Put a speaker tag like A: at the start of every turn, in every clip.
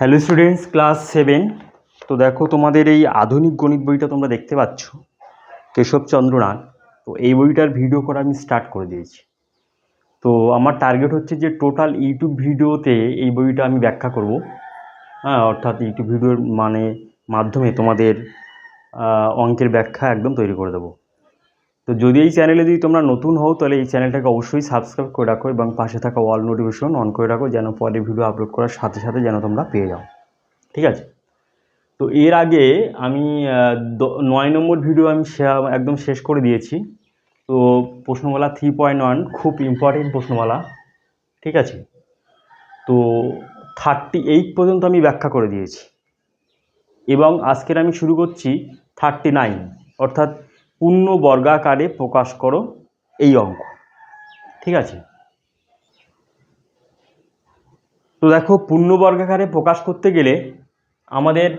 A: Hello students, class 7। তো দেখো, তোমাদের এই আধুনিক গণিত বইটা তোমরা দেখতে পাচ্ছ, কেশবচন্দ্র নাগ। তো এই বইটার ভিডিও করা আমি স্টার্ট করে দিয়েছি। তো আমার টার্গেট হচ্ছে যে টোটাল ইউটিউব ভিডিওতে এই বইটা আমি ব্যাখ্যা করব। হ্যাঁ, অর্থাৎ ইউটিউব ভিডিওর মাধ্যমে তোমাদের অঙ্কের ব্যাখ্যা একদম তৈরি করে দেবো। তো যদি এই চ্যানেলে তোমরা নতুন হও, তাহলে এই চ্যানেলটাকে অবশ্যই সাবস্ক্রাইব করে রাখো এবং পাশে থাকা অল নোটিফিকেশন অন করে রাখো, যেন পরে ভিডিও আপলোড করার সাথে সাথে যেন তোমরা পেয়ে যাও। ঠিক আছে? তো এর আগে আমি 9 নম্বর ভিডিও আমি একদম শেষ করে দিয়েছি। তো প্রশ্নমালা 3.1 খুব ইম্পর্টেন্ট প্রশ্নমালা। ঠিক আছে? তো 38 পর্যন্ত আমি ব্যাখ্যা করে দিয়েছি এবং আজকের আমি শুরু করছি 39, অর্থাৎ পূর্ণ বর্গাকারে প্রকাশ করো এই অঙ্ক। ঠিক আছে? তো দেখো, পূর্ণ বর্গাকারে প্রকাশ করতে গেলে আমাদের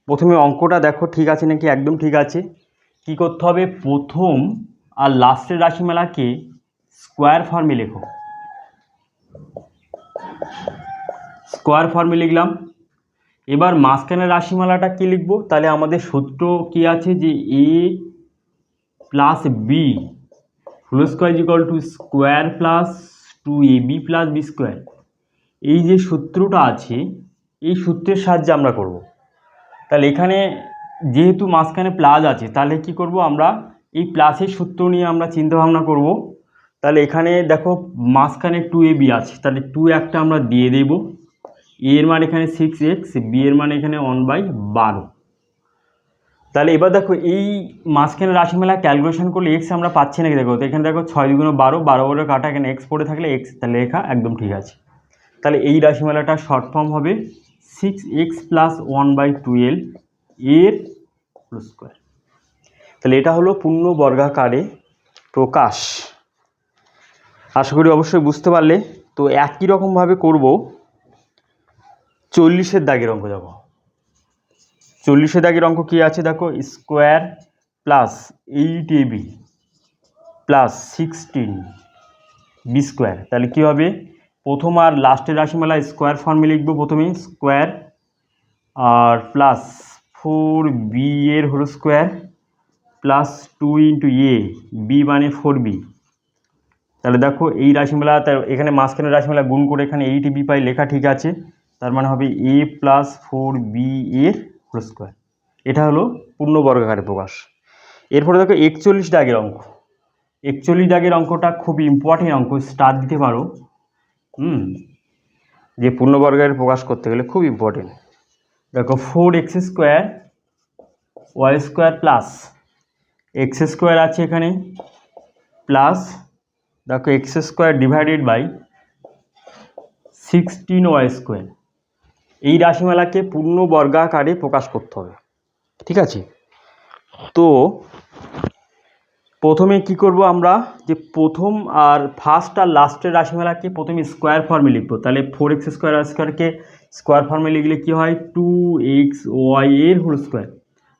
A: প্রথমে অঙ্কটা দেখো ঠিক আছে নাকি, একদম ঠিক আছে। কি করতে হবে? প্রথম আর লাস্টের রাশিমালাকে স্কোয়ার ফর্মে লেখো। স্কোয়ার ফর্মে লিখলাম। এবার মাঝখানের রাশিমালাটা কি লিখবো? তাহলে আমাদের সূত্র কি আছে যে a plus B whole square equal to square plus 2ab plus B square. এই যে সূত্রটা আছে, এই সূত্রের সাহায্যে আমরা করব। তাহলে এখানে যেহেতু মাঝখানে প্লাস আছে, তাহলে কি করব আমরা? এই প্লাসের সূত্র নিয়ে আমরা চিন্তা ভাবনা করব। তাহলে এখানে দেখো, মাঝখানে 2ab আছে, তাহলে 2 একটা আমরা দিয়ে দেব। a এর মান এখানে 6x, b এর মান এখানে 1/12। তাহলে এবার দেখো, এই মাঝখানে রাশিমালা ক্যালকুলেশন করলে এক্স আমরা পাচ্ছি নাকি দেখো। তো এখানে দেখো 6 × 12, 12 কাটা, এখানে এক্স পড়ে থাকলে এক্স, তাহলে লেখা একদম ঠিক আছে। তাহলে এই রাশিমালাটা শর্ট ফর্ম হবে 6x প্লাস 1/12 এর হোল স্কোয়ার। তাহলে এটা হলো পূর্ণ বর্গাকারে প্রকাশ। আশা করি অবশ্যই বুঝতে পারলে। তো একই রকমভাবে করব 40-এর দাগের অঙ্ক। দেখো 40-এর দাগের অঙ্ক কী আছে দেখো, square plus 8ab plus 16b square. তাহলে কী হবে? প্রথম আর লাস্টের রাশিমালা স্কোয়ার ফর্মে লিখবো। প্রথমে স্কোয়ার আর প্লাস 4b এর whole square plus 2 × a, b মানে 4b। তাহলে দেখো এই রাশিমালা, এখানে মাঝখানের রাশিমালা গুণ করে এখানে 8b পাই, লেখা ঠিক আছে। তার মানে হবে a প্লাস 4b এর হোল স্কোয়ার। এটা হলো পূর্ণ বর্গাকারে প্রকাশ। এরপরে দেখো 41 দাগের অঙ্ক। 41 দাগের অঙ্কটা খুব ইম্পর্টেন্ট অঙ্ক, স্টার দিতে পারো। যে পূর্ণ বর্গাকারে প্রকাশ করতে গেলে খুব ইম্পর্টেন্ট। দেখো 4x square Y square plus X square আছে এখানে, প্লাস দেখো X square divided by 16y square. এই রাশিমালাকে পূর্ণ বর্গাকারে প্রকাশ করতে হবে। ঠিক আছে? তো প্রথমে কি করব আমরা, যে প্রথম আর ফার্স্ট আর লাস্টের রাশিমালাকে প্রথমে স্কোয়ার ফর্মে লিখবো। তাহলে 4x স্কোয়ার ওয়াই স্কোয়ারকে স্কোয়ার ফর্মে লিখলে কি হয়? 2xy এর হোল স্কোয়ার।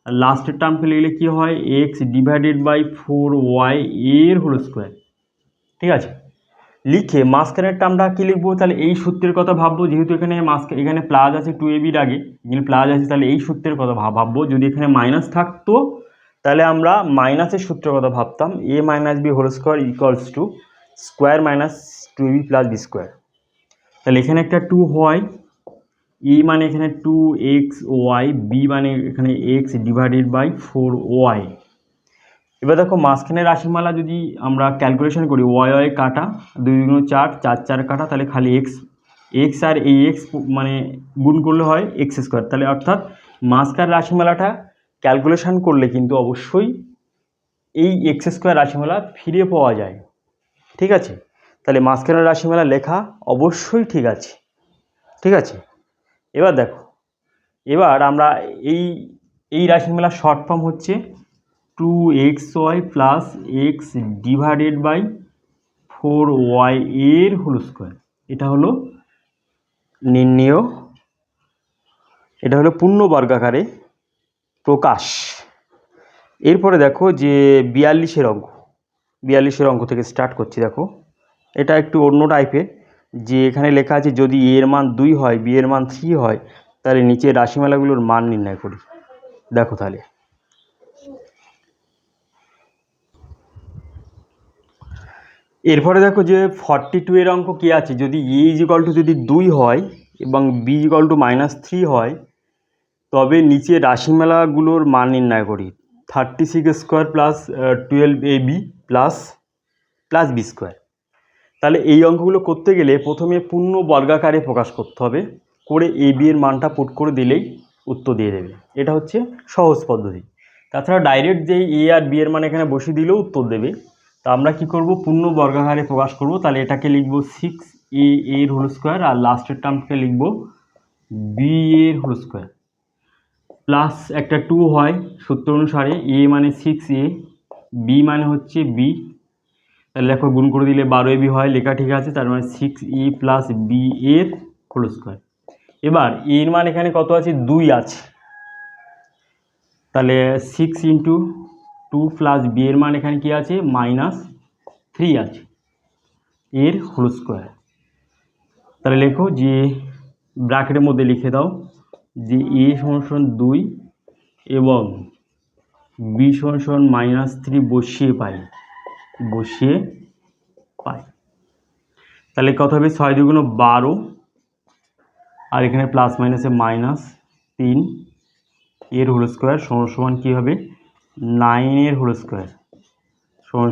A: আর লাস্টের টার্মকে লিখলে কি হয়? x ডিভাইডেড বাই 4y এর হোল স্কোয়ার। ঠিক আছে? লিখে মাঝখানের টার্মটা কি লিখবো? তাহলে এই সূত্রের কথা ভাববো, যেহেতু এখানে প্লাস আছে 2ab এর আগে, এখানে প্লাস আছে, তাহলে এই সূত্রের কথা ভাববো। যদি এখানে মাইনাস থাকতো তাহলে আমরা মাইনাসের সূত্রের কথা ভাবতাম, a minus B whole square equals to square minus 2ab plus B square. তাহলে এখানে একটা 2 হয়, a মানে এখানে 2xy, b মানে এখানে x ডিভাইডেড বাই 4y। এবার দেখো মাঝখানের রাশিমালা যদি আমরা ক্যালকুলেশন করি, ওয়াই কাটা, 2 × 4, 4 4 কাটা, তাহলে খালি এক্স আর এই এক্স মানে গুণ করলে হয় এক্স স্কোয়ার। তাহলে অর্থাৎ মাঝখানের রাশিমালাটা ক্যালকুলেশন করলে কিন্তু অবশ্যই এই এক্স স্কোয়ার রাশিমালা ফিরে পাওয়া যায়। ঠিক আছে? তাহলে মাঝখানের রাশিমালা লেখা অবশ্যই ঠিক আছে। ঠিক আছে? এবার দেখো, এবার আমরা এই রাশিমালা শর্ট ফর্ম হচ্ছে 2xy plus x divided by 4y এর হোল স্কোয়ার। এটা হলো এটা হলো পূর্ণ বর্গাকারে প্রকাশ। এরপরে দেখো যে 42-এর অঙ্ক। 42-এর অঙ্ক থেকে স্টার্ট করছি। দেখো এটা একটু অন্য টাইপের, যে এখানে লেখা আছে যদি a এর মান 2 হয়, b এর মান 3 হয়, তাহলে নিচে রাশিমালাগুলোর মান নির্ণয় করি। দেখো তাহলে এরপরে দেখো যে 42 এর অঙ্ক কি আছে, যদি এ ইজিক্যাল টু যদি 2 হয় এবং বি ইজিক্যাল টু -3 হয়, তবে নিচে রাশিমালাগুলোর মান নির্ণয় করি। 36 square plus 12ab plus B square. তাহলে এই অঙ্কগুলো করতে গেলে প্রথমে পূর্ণ বর্গাকারে প্রকাশ করতে হবে, করে এ বি এর মানটা পুট করে দিলেই উত্তর দিয়ে দেবে। এটা হচ্ছে সহজ পদ্ধতি। তাছাড়া ডাইরেক্ট যেই এ আর বি এর মান এখানে বসিয়ে দিলেও উত্তর দেবে। তা আমরা কি করব, পূর্ণ বর্গাকারে প্রকাশ করব। তাহলে এটাকে লিখব 6a এর হোল স্কোয়ার, আর লাস্টের টার্মকে লিখব বি এর হোল স্কোয়ার, প্লাস একটা 2 হয় সূত্র অনুসারে, এ মানে 6a, বি মানে হচ্ছে বি। তাহলে দেখো গুণ করে দিলে 12ab হয়, লেখা ঠিক আছে। তার মানে 6a প্লাস বি এর হোল স্কোয়ার। এবার এর মান এখানে কত আছে, 2 আছে। তাহলে 6 ইন্টু 2 প্লাস বি এর মান এখানে কি আছে, -3 আছে, এর হোল স্কোয়ার। তাহলে লেখো যে ব্র্যাকেটের মধ্যে লিখে দাও যে এ সমান 2 এবং বি সমান -3 বসিয়ে পাই। তাহলে কত হবে, 6 2 12, আর এখানে প্লাস মাইনাসে -3 এর হোল স্কোয়ার সমান কী হবে, 9 এর হোল স্কোয়ার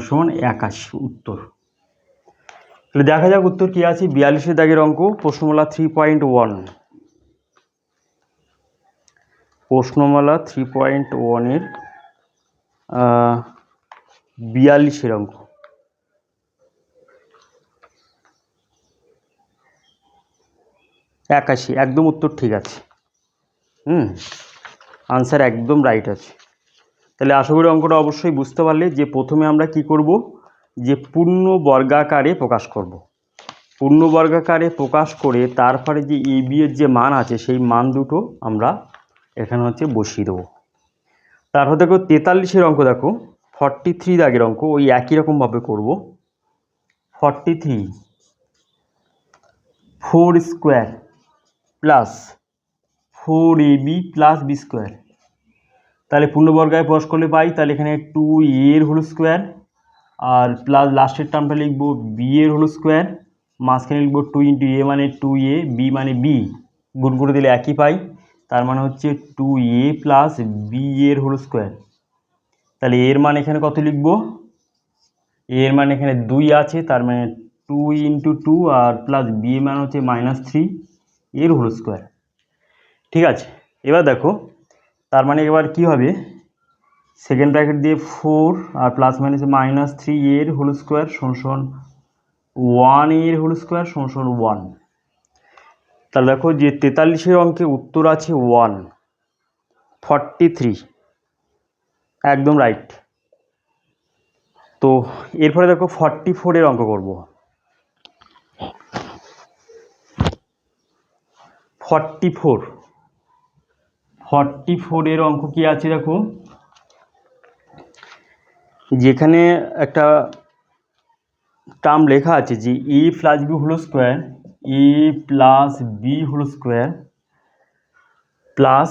A: সমান 81 উত্তর। তাহলে দেখা যাক উত্তর কী আছে। 42 দাগের অঙ্ক, প্রশ্নমালা 3.1। প্রশ্নমালা 3.1 এর 42 অঙ্ক। একাশি একদম উত্তর ঠিক আছে। আনসার একদম রাইট আছে। তাহলে আশা করি অঙ্কটা অবশ্যই বুঝতে পারলে যে প্রথমে আমরা কি করব, যে পূর্ণ বর্গাকারে প্রকাশ করব। পূর্ণ বর্গাকারে প্রকাশ করে তারপরে যে এ বি এর যে মান আছে সেই মান দুটো আমরা এখানে হচ্ছে বসিয়ে দেবো। তারপর দেখো 43 অঙ্ক, দেখো 43 দাগের অঙ্ক, ওই একই রকমভাবে করব। 43 4 square plus 4ab plus B square. তাহলে পূর্ণবর্গায় প্রকাশ করলে পাই, তাহলে এখানে 2a এর হোল স্কোয়ার, আর প্লাস লাস্টের টার্মটা লিখব বি এর হোল স্কোয়ার, মাঝখানে লিখব 2 ইন্টু এ মানে 2a, বি মানে বি, গুণ করে দিলে একই পাই। তার মানে হচ্ছে 2a প্লাস বি এর হোল স্কোয়ার। তাহলে এর মান এখানে কত লিখব, এর মান এখানে 2 আছে, তার মানে 2 ইন্টু 2, আর প্লাস বি এর মান হচ্ছে -3 এর হোল স্কোয়ার। ঠিক আছে, এবার দেখো তার মানে এবার কি হবে, সেকেন্ড ব্র্যাকেট দিয়ে 4 আর প্লাস মাইনাসে -3 এর হোল স্কোয়ার সমান 1 এর হোল স্কোয়ার সমান 1। তাহলে দেখো যে 43 অঙ্কে উত্তর আছে 1, 43 একদম রাইট। তো এরপরে দেখো 44 এর অঙ্ক করব। 44 এর অঙ্ক কি আছে দেখো, যেখানে একটা টার্ম লেখা আছে যে a plus B whole square, a plus B whole square plus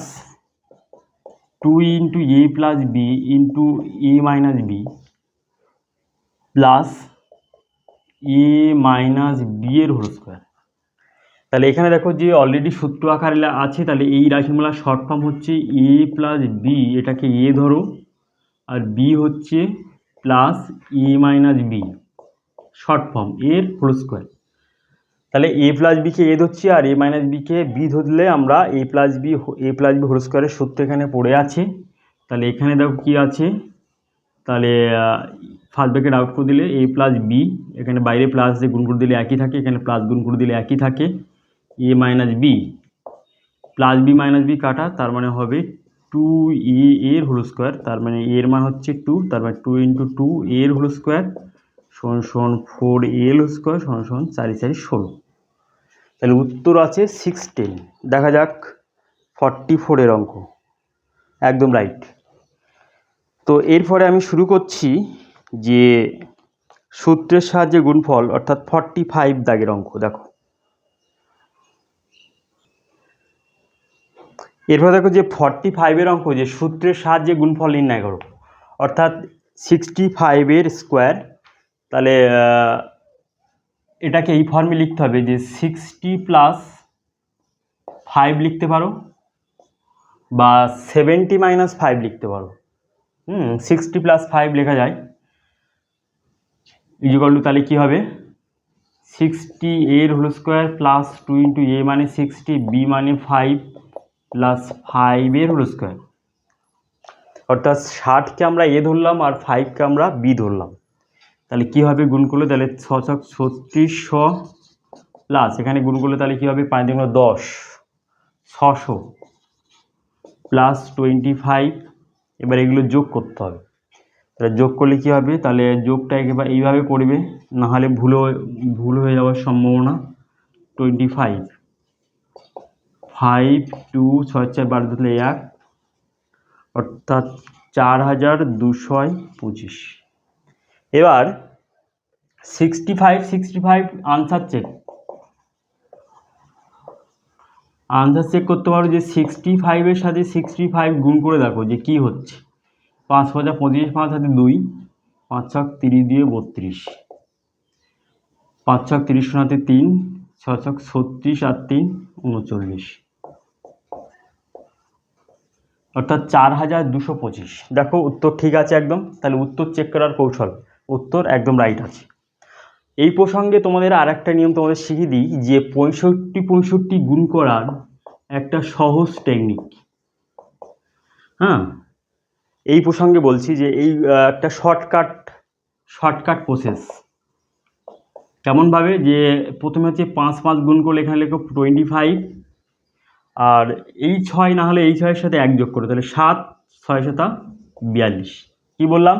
A: 2 into a plus b into a minus b plus a minus b এর হোল স্কোয়ার। তাহলে এখানে দেখো যে অলরেডি সূত্র আকারে আছে, তাহলে এই রাশিমালার শর্ট ফর্ম হচ্ছে এ প্লাস বি, এটাকে এ ধরো, আর বি হচ্ছে plus a minus B, short form এর হোল স্কোয়ার। তাহলে এ প্লাস বিকে এ ধরছি, আর এ মাইনাস বিকে বি ধরলে আমরা এ প্লাস বি হোল স্কোয়ারের সূত্র এখানে পড়ে আছে। তাহলে এখানে দেখো কি আছে, তাহলে ফার্স্ট ব্র্যাকেট আউট করে দিলে এ প্লাস বি, এখানে বাইরে প্লাস দিয়ে গুণ করে দিলে একই থাকে, এখানে প্লাস গুণ করে দিলে একই থাকে, a minus b plus b minus b কাটা, তার মানে হবে 2a এর হোল স্কোয়ার। তার মানে এর মান হচ্ছে 2, তার মানে 2 ইন্টু 2 এর হোল স্কোয়ার সমান 4a হোল স্কোয়ার সমান 4 4 16। তাহলে উত্তর আছে 16। দেখা যাক 44 এর অঙ্ক, একদম রাইট। তো এরপরে আমি শুরু করছি যে সূত্রের সাহায্যে গুণফল, অর্থাৎ 45 দাগের অঙ্ক। দেখো এরপর দেখো যে 45-এর অঙ্ক, যে সূত্রের সাহায্যে গুণফল নির্ণয় করো, অর্থাৎ 65-এর স্কোয়ার। তাহলে এটাকে এই ফর্মে লিখতে হবে যে 60 + 5 লিখতে পারো, বা 70 - 5 লিখতে পারো। 60 + 5 লেখা যায় ইকুয়াল টু, তাহলে কী হবে 60 হোল স্কোয়ার প্লাস 2 × a মানে 60, b মানে 5 প্লাস 5 হোল স্কোয়ার। অর্থাৎ 60কে আমরা a ধরলাম আর 5কে আমরা b ধরলাম। তাহলে কী হবে গুণ করলে, তাহলে 3600 প্লাস এখানে গুণ করলে তাহলে কী হবে 5 × 10, 600 প্লাস 25। এবার এগুলো যোগ করতে হবে। তাহলে যোগ করলে কী হবে, তাহলে যোগটা একেবারে এইভাবে করবে, নাহলে ভুল হয়ে যাওয়ার সম্ভাবনা। 25, 5, 2, 6 × 4 = 12, 1, অর্থাৎ 4225। এবার 65 আনসার চেক করতে পারো, যে 65-এর সাথে 65 গুণ করে দেখো যে কি হচ্ছে। 5 × 5 = 25, 5 হাতে 2, 5 × 30 দিয়ে 32, 5 × 30 হাতে 3, 6 × 36 আর 3 39, অর্থাৎ 4225। দেখো উত্তর ঠিক আছে একদম। তাহলে উত্তর চেক করার কৌশল, উত্তর একদম রাইট আছে। এই প্রসঙ্গে তোমাদের আর একটা নিয়ম তোমাদের শিখিয়ে দিই, যে 65 গুণ করার একটা সহজ টেকনিক। এই প্রসঙ্গে বলছি যে এই একটা শর্টকাট প্রসেস। কেমনভাবে, যে প্রথমে হচ্ছে 5 গুণ করলে এখানে লেখো 25, আর এই 6 না হলে এই 6-এর সাথে 1 যোগ করো, তাহলে 7, 6 × 7 = 42। কী বললাম,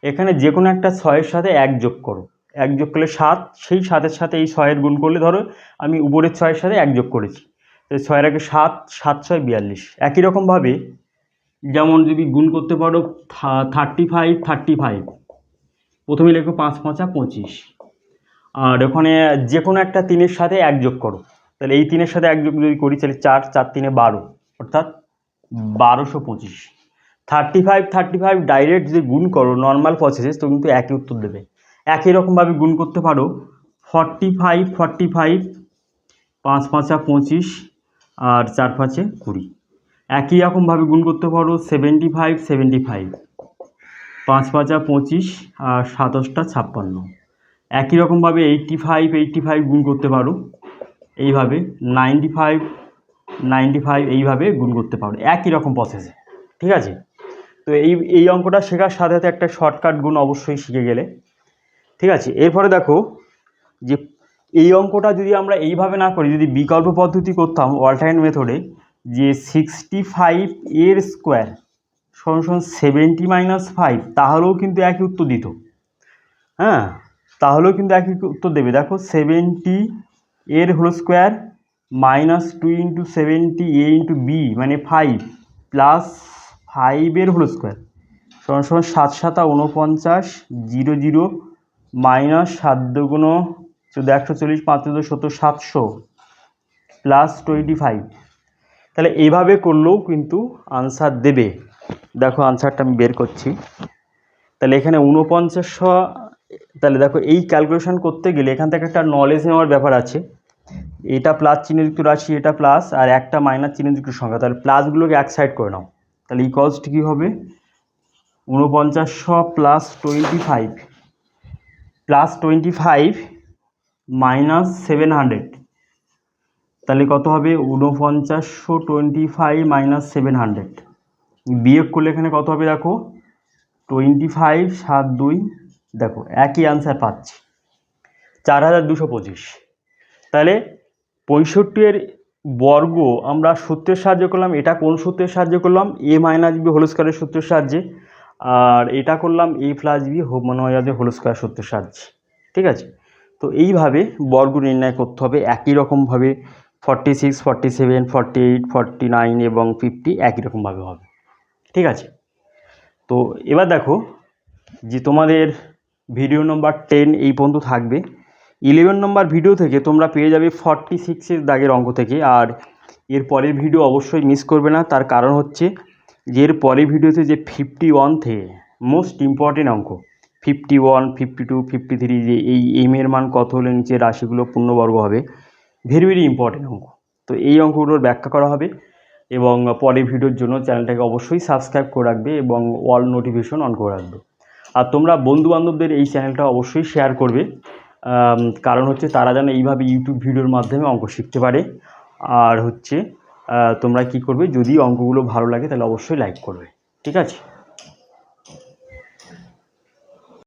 A: এখানে যে কোনো একটা 6-এর সাথে 1 যোগ করো, 1 যোগ করলে 7, সেই 7-এর সাথে এই 6-এর গুণ করলে, ধরো আমি উপরের 6-এর সাথে 1 যোগ করেছি, তাহলে 6-এর আগে 7, 7 × 6 = 42। একই রকমভাবে যেমন যদি গুণ করতে পারো 35, প্রথমে লেখো 5 × 5 = 25, আর ওখানে যে কোনো একটা 3-এর সাথে 1 যোগ করো, তাহলে এই 3-এর সাথে 1 যোগ যদি করি, তাহলে 4, 4 × 3 = 12, অর্থাৎ 1225। 35 ডাইরেক্ট যদি গুণ করো নর্মাল প্রসেসে, তো কিন্তু একই উত্তর দেবে। একই রকমভাবে গুণ করতে পারো 45, 5 × 5 = 25, আর 4 × 5 = 20। একই রকমভাবে গুণ করতে পারো 75, 5 × 5 = 25, আর 7 × 8 = 56। একই রকমভাবে 85 গুণ করতে পারো এইভাবে, 95 এইভাবে গুণ করতে পারো, একই রকম প্রসেসে। ঠিক আছে, তো এই অঙ্কটা শেখার সাথে সাথে একটা শর্টকাট গুণ অবশ্যই শিখে গেলে। ঠিক আছে, এরপরে দেখো যে এই অঙ্কটা যদি আমরা এইভাবে না করি, যদি বিকল্প পদ্ধতি করতাম, অল্টারনেট মেথডে, যে 65-এর স্কোয়ার = 70 - 5, তাহলেও কিন্তু একই উত্তর দিত। তাহলেও কিন্তু একই উত্তর দেবে। দেখো 70 হোল স্কোয়ার -2 × 70 a × b মানে 5 প্লাস 5 হোল স্কোয়ার = 7 × 7 = 49, 0 0 -7 × 2 = 140, 5 × 2 = 70, 700 প্লাস 25। তাহলে এইভাবে করলেও কিন্তু আনসার দেবে। দেখো আনসারটা আমি বের করছি। তাহলে এখানে 4900, তাহলে দেখো এই ক্যালকুলেশন করতে গেলে এখান থেকে একটা নলেজ নেওয়ার ব্যাপার আছে। এটা প্লাস চিহ্নযুক্ত রাশি, এটা প্লাস, আর একটা মাইনাস চিহ্নযুক্ত সংখ্যা, তাহলে প্লাসগুলোকে এক সাইড করে নাও। তাহলে ইকুয়ালস কী হবে, 4900 প্লাস 25 মাইনাস 700, তাহলে কত হবে 4925 মাইনাস 700, বিয়োগ করলে এখানে কত হবে, দেখো 25, 7, 2, দেখো একই আনসার পাচ্ছি 4225। তাহলে 65-এর বর্গ আমরা সূত্রের সাহায্যে করলাম। এটা কোন সূত্রের সাহায্যে করলাম, a - b হোল স্কোয়ারের সূত্রের সাহায্যে, আর এটা করলাম a + b হোল স্কোয়ার সূত্রের সাহায্যে। ঠিক আছে, তো এইভাবে বর্গ নির্ণয় করতে হবে। একই রকমভাবে 46, 47, 48, 49 এবং 50 একই রকমভাবে হবে। ঠিক আছে, তো এবার দেখো যে তোমাদের ভিডিও নম্বর 10 এই পর্যন্ত থাকবে। 11 নম্বর ভিডিও থেকে তোমরা পেয়ে যাবে 46-এর দাগের অঙ্ক থেকে, আর এর পরের ভিডিও অবশ্যই মিস করবে না, তার কারণ হচ্ছে যে এর পরের ভিডিওতে যে 51 থেকে মোস্ট ইম্পর্টেন্ট অঙ্ক 51, 52, 53 যে এই এম এর মান কত হলে নিচে রাশিগুলো পূর্ণবর্গ হবে, ভেরি ভেরি ইম্পর্টেন্ট অঙ্ক। তো এই অঙ্কগুলোর ব্যাখ্যা করা হবে এবং পরের ভিডিওর জন্য চ্যানেলটাকে অবশ্যই সাবস্ক্রাইব করে রাখবে এবং অল নোটিফিকেশন অন করে রাখবে। আর তোমরা বন্ধুবান্ধবদের এই চ্যানেলটা অবশ্যই শেয়ার করবে, কারণ হচ্ছে তারা যেন এইভাবে ইউটিউব ভিডিওর মাধ্যমে অঙ্ক শিখতে পারে। আর হচ্ছে তোমরা কি করবে, যদি অঙ্কগুলো ভালো লাগে তাহলে অবশ্যই লাইক করবে, ঠিক আছে।